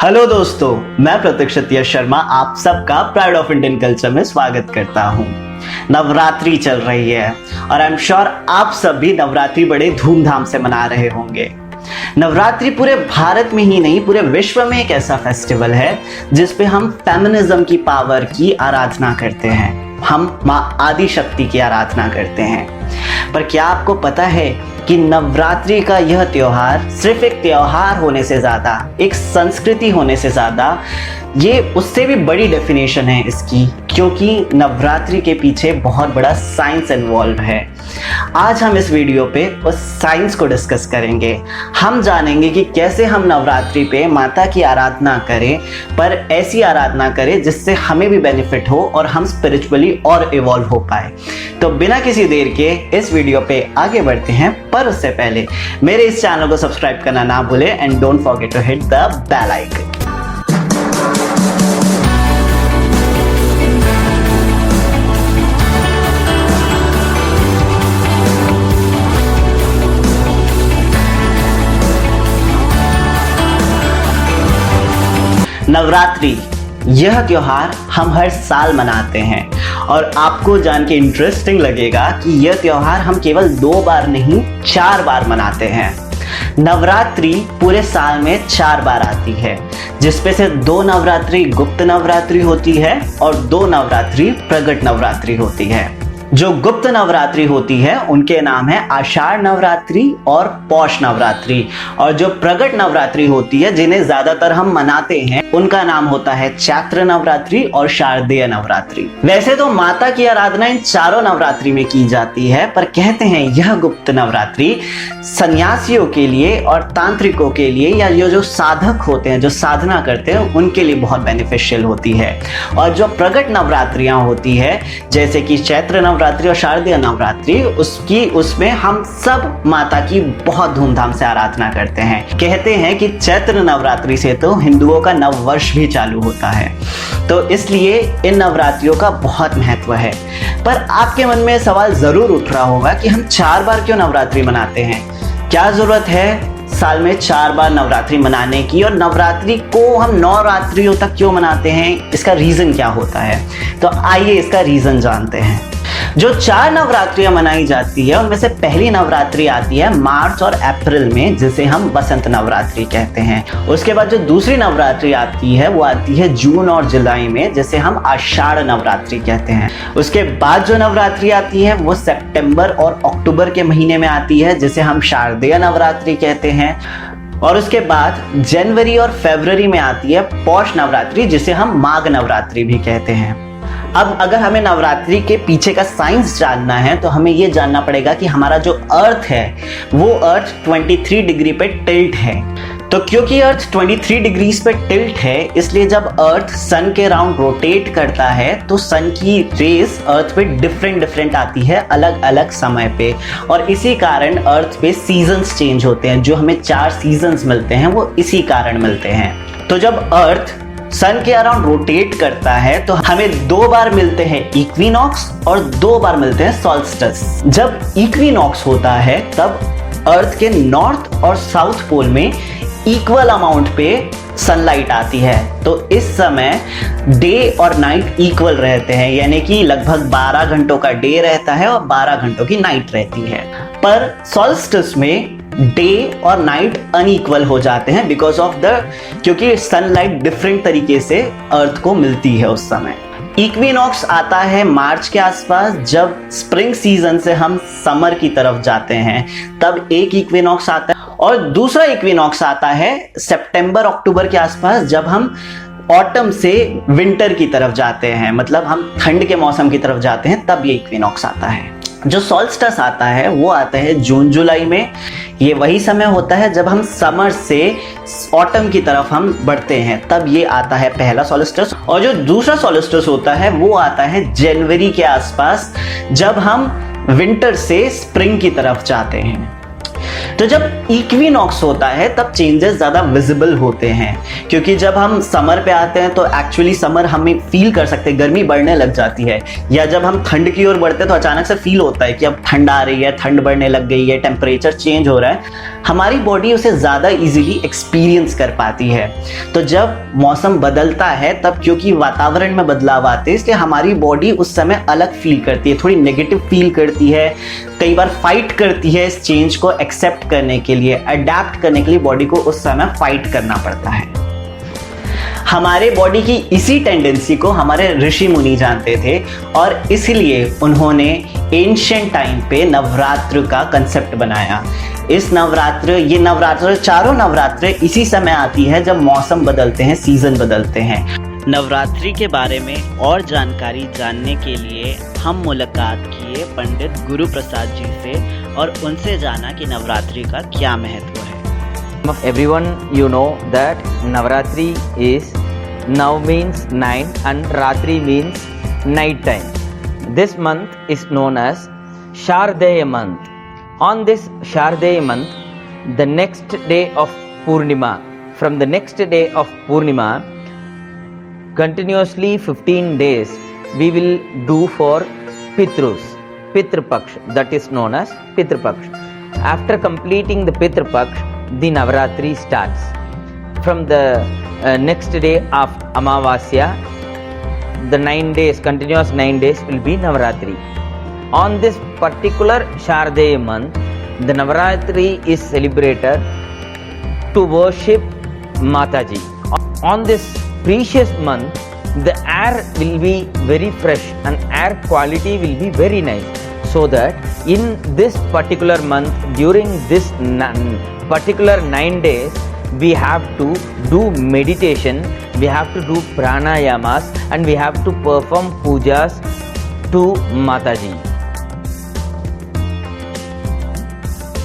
Hello दोस्तों, मैं प्रतीक्षित शर्मा आप सबका प्राइड ऑफ इंडियन कल्चर में स्वागत करता हूं। नवरात्रि चल रही है और आई एम श्योर आप सब भी नवरात्रि बड़े धूमधाम से मना रहे होंगे। नवरात्रि पूरे भारत में ही नहीं पूरे विश्व में एक ऐसा फेस्टिवल है जिसपे हम फेमिनिज्म की पावर की आराधना करते हैं, हम माँ आदि शक्ति की आराधना करते हैं। पर क्या आपको पता है कि नवरात्रि का यह त्योहार सिर्फ एक त्योहार होने से ज़्यादा, एक संस्कृति होने से ज़्यादा, ये उससे भी बड़ी डेफिनेशन है इसकी, क्योंकि नवरात्रि के पीछे बहुत बड़ा साइंस इन्वॉल्व है। आज हम इस वीडियो पे उस साइंस को डिस्कस करेंगे। हम जानेंगे कि कैसे हम नवरात्रि पे माता की आराधना करें, पर ऐसी आराधना करें जिससे हमें भी बेनिफिट हो और हम स्पिरिचुअली और इवॉल्व हो पाए। तो बिना किसी देर के इस वीडियो पे आगे बढ़ते हैं, पर उससे पहले मेरे इस चैनल को सब्सक्राइब करना ना भूलें and don't forget to hit the bell icon. Navratri यह त्योहार हम हर साल मनाते हैं और आपको जान के इंटरेस्टिंग लगेगा कि यह त्योहार हम केवल 2 बार नहीं 4 बार मनाते हैं। नवरात्रि पूरे साल में 4 बार आती है, जिसपे से 2 नवरात्रि गुप्त नवरात्रि होती है और 2 नवरात्रि प्रगट नवरात्रि होती है। जो गुप्त नवरात्रि होती है उनके नाम है आषाढ़ नवरात्रि और पौष नवरात्रि, और जो प्रगट नवरात्रि होती है जिन्हें ज्यादातर हम मनाते हैं उनका नाम होता है चैत्र नवरात्रि और शारदीय नवरात्रि। वैसे तो माता की आराधना इन चारों नवरात्रि में की जाती है, पर कहते हैं यह गुप्त नवरात्रि सन्यासियों के लिए और तांत्रिकों के लिए, या जो साधक होते हैं, जो साधना करते हैं, उनके लिए बहुत बेनिफिशियल होती है। और जो प्रगट नवरात्रियां होती है जैसे कि चैत्र नवरात्रि और शारदीय नवरात्रि, उसमें हम सब माता की बहुत धूमधाम से आराधना करते हैं। कहते हैं कि चैत्र नवरात्रि से तो हिंदुओं का नव वर्ष भी चालू होता है, तो इसलिए इन नवरात्रियों का बहुत महत्व है। पर आपके मन में सवाल जरूर उठ रहा होगा कि हम 4 बार क्यों नवरात्रि मनाते हैं, क्या जरूरत है साल में 4 बार नवरात्रि मनाने की, और नवरात्रि को हम 9 रात्रियों तक क्यों मनाते हैं, इसका रीजन क्या होता है। तो आइए इसका रीजन जानते हैं। जो 4 नवरात्रियां मनाई जाती है उनमें से पहली नवरात्रि आती है मार्च और अप्रैल में, जिसे हम बसंत नवरात्रि कहते हैं। उसके बाद जो दूसरी नवरात्रि आती है वो आती है जून और जुलाई में, जिसे हम आषाढ़ नवरात्रि कहते हैं। उसके बाद जो नवरात्रि आती है वो सितंबर और अक्टूबर के महीने में आती है, जिसे हम शारदीय नवरात्रि कहते हैं। और उसके बाद जनवरी और फरवरी में आती है पौष नवरात्रि, जिसे हम माघ नवरात्रि भी कहते हैं। अब अगर हमें नवरात्रि के पीछे का साइंस जानना है तो हमें यह जानना पड़ेगा कि हमारा जो अर्थ है वो अर्थ 23 डिग्री पे टिल्ट है। तो क्योंकि अर्थ 23 डिग्री पे टिल्ट है, इसलिए जब अर्थ सन के राउंड रोटेट करता है तो सन की रेस अर्थ पे डिफरेंट आती है अलग अलग समय पे, और इसी कारण अर्थ पे सीजन्स चेंज होते हैं। जो हमें 4 सीजन्स मिलते हैं वो इसी कारण मिलते हैं। तो जब अर्थ सन के अराउंड रोटेट करता है तो हमें 2 बार मिलते हैं इक्विनॉक्स और 2 बार मिलते हैं सॉल्स्टिस। जब इक्विनॉक्स होता है तब अर्थ के नॉर्थ और साउथ पोल में इक्वल अमाउंट पे सनलाइट आती है, तो इस समय डे और नाइट इक्वल रहते हैं, यानी कि लगभग 12 घंटों का डे रहता है और 12 घंटों की नाइट रहती है। पर सॉल्स्टिस में डे और नाइट अनइक्वल हो जाते हैं क्योंकि सनलाइट डिफरेंट तरीके से अर्थ को मिलती है उस समय। इक्विनॉक्स आता है मार्च के आसपास, जब स्प्रिंग सीजन से हम समर की तरफ जाते हैं तब एक इक्विनॉक्स आता है, और दूसरा इक्विनॉक्स आता है सितंबर अक्टूबर के आसपास, जब हम ऑटम से विंटर की तरफ जाते हैं, मतलब हम ठंड के मौसम की तरफ जाते हैं, तब ये इक्विनॉक्स आता है। जो सॉल्स्टिस आता है वो आता है जून जुलाई में। ये वही समय होता है जब हम समर से ऑटम की तरफ हम बढ़ते हैं, तब ये आता है पहला सॉल्स्टिस। और जो दूसरा सॉल्स्टिस होता है वो आता है जनवरी के आसपास, जब हम विंटर से स्प्रिंग की तरफ जाते हैं। तो जब इक्विनॉक्स होता है तब चेंजेस ज़्यादा विजिबल होते हैं, क्योंकि जब हम समर पे आते हैं तो एक्चुअली समर हमें फील कर सकते हैं, गर्मी बढ़ने लग जाती है, या जब हम ठंड की ओर बढ़ते हैं तो अचानक से फील होता है कि अब ठंड आ रही है, ठंड बढ़ने लग गई है, टेम्परेचर चेंज हो रहा है। हमारी बॉडी उसे ज़्यादा इजीली एक्सपीरियंस कर पाती है। तो जब मौसम बदलता है तब क्योंकि वातावरण में बदलाव आते हैं, इसलिए हमारी बॉडी उस समय अलग फील करती है, थोड़ी नेगेटिव फील करती है, कई बार फाइट करती है इस चेंज को एक्सेप्ट करने के लिए, अडेप्ट करने के लिए बॉडी को उस समय फाइट करना पड़ता है। हमारे बॉडी की इसी टेंडेंसी को हमारे ऋषि मुनि जानते थे और इसलिए उन्होंने एंशिएंट टाइम पे नवरात्र का कंसेप्ट बनाया। ये नवरात्र चारों नवरात्र इसी समय आती है जब मौसम बदलते हैं, सीजन बदलते हैं। नवरात्रि के बारे में और जानकारी जानने के लिए हम मुलाकात किए पंडित गुरु प्रसाद जी से और उनसे जाना कि नवरात्रि का क्या महत्व है। Everyone, you know that Navratri is Nav means 9 and Ratri means night time. This month is known as Shardeya month. On this Shardeya month, the next day of Purnima, from the next day of Purnima, continuously 15 days we will do for Pitrus, Pitrapaksh, that is known as Pitrapaksh. After completing the Pitrapaksh, the Navaratri starts. From the next day of Amavasya, the 9 days, continuous 9 days will be Navaratri. On this particular Shardeya month, the Navaratri is celebrated to worship Mataji. On this precious month, the air will be very fresh and air quality will be very nice. So that in this particular month, during this particular 9 days, we have to do meditation, we have to do pranayamas, and we have to perform pujas to Mataji.